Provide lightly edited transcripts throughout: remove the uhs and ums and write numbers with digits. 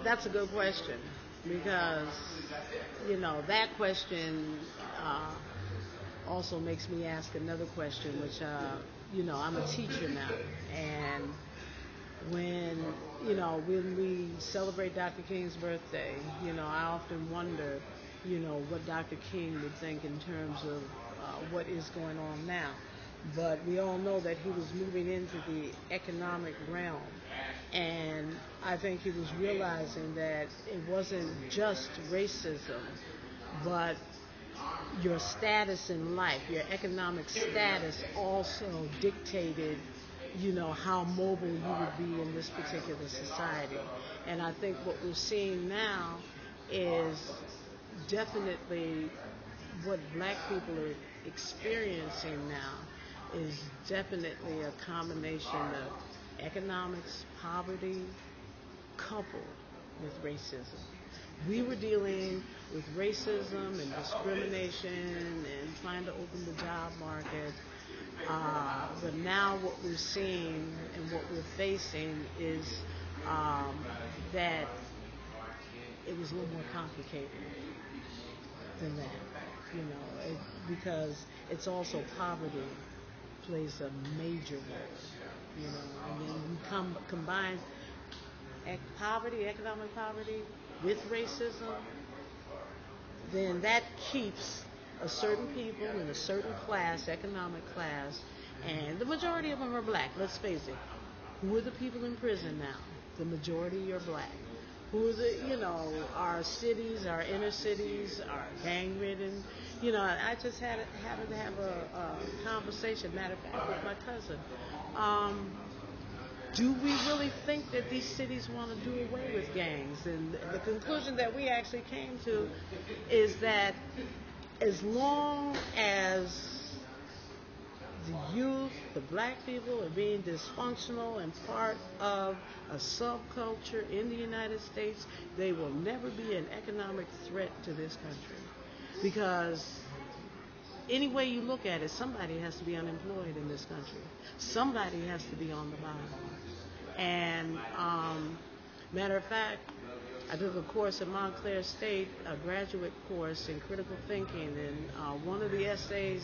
that's a good question because, that question also makes me ask another question, which, I'm a teacher now. And when, when we celebrate Dr. King's birthday, I often wonder, what Dr. King would think in terms of what is going on now. But we all know that he was moving into the economic realm. And I think he was realizing that it wasn't just racism, but your status in life, your economic status also dictated, how mobile you would be in this particular society. And I think what we're seeing now is definitely what black people are experiencing now is definitely a combination of economics, poverty, coupled with racism. We were dealing with racism and discrimination and trying to open the job market. But now what we're seeing and what we're facing is that it was a little more complicated than that, because it's also poverty plays a major role, and then you combine poverty, economic poverty, with racism, then that keeps a certain people in a certain class, economic class, and the majority of them are black, let's face it. Who are the people in prison now? The majority are black. Who are the, our cities, our inner cities are gang-ridden. I just happened to have a conversation, matter of fact, with my cousin. Do we really think that these cities want to do away with gangs? And the conclusion that we actually came to is that as long as the youth, the black people are being dysfunctional and part of a subculture in the United States, they will never be an economic threat to this country. Because any way you look at it, somebody has to be unemployed in this country. Somebody has to be on the bottom. And matter of fact, I took a course at Montclair State, a graduate course in critical thinking, and one of the essays,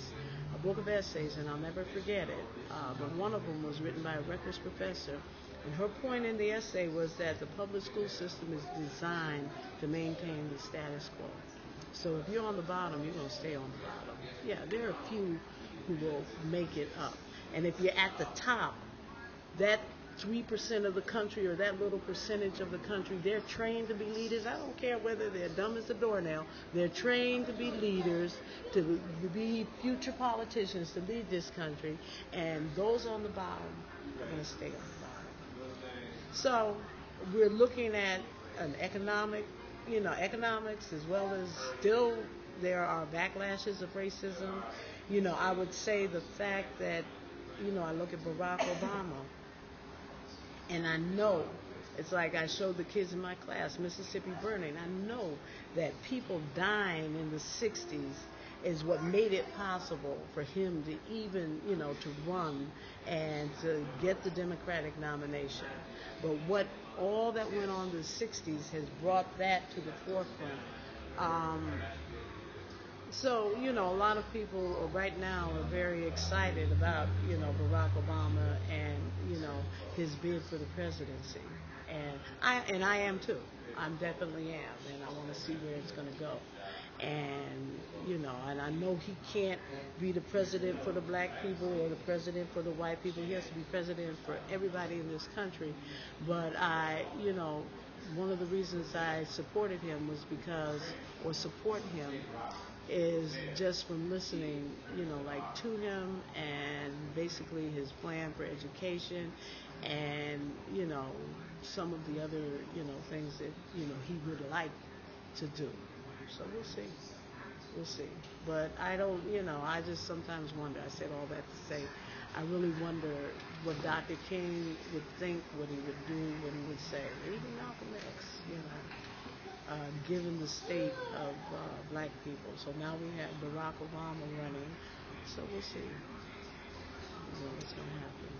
a book of essays, and I'll never forget it, but one of them was written by a Rutgers professor, and her point in the essay was that the public school system is designed to maintain the status quo. So if you're on the bottom, you're going to stay on the bottom. Yeah, there are a few who will make it up. And if you're at the top, that 3% of the country or that little percentage of the country, they're trained to be leaders. I don't care whether they're dumb as a doornail. They're trained to be leaders, to be future politicians, to lead this country. And those on the bottom are going to stay on the bottom. So we're looking at an economics as well as still there are backlashes of racism. I would say the fact that, I look at Barack Obama, and I know, it's like I showed the kids in my class, Mississippi Burning. I know that people dying in the 60s is what made it possible for him to even, to run and to get the Democratic nomination. But what all that went on in the 60s has brought that to the forefront. So, a lot of people right now are very excited about, Barack Obama and, his bid for the presidency. And I am too. I definitely am. And I want to see where it's going to go. And, and I know he can't be the president for the black people or the president for the white people. He has to be president for everybody in this country. But one of the reasons I supported him was support him is just from listening, to him and basically his plan for education and, some of the other, things that, he would like to do. So we'll see. We'll see. But I don't, I just sometimes wonder. I said all that to say, I really wonder what Dr. King would think, what he would do, what he would say. Even Malcolm X, given the state of black people. So now we have Barack Obama running. So we'll see what's going to happen.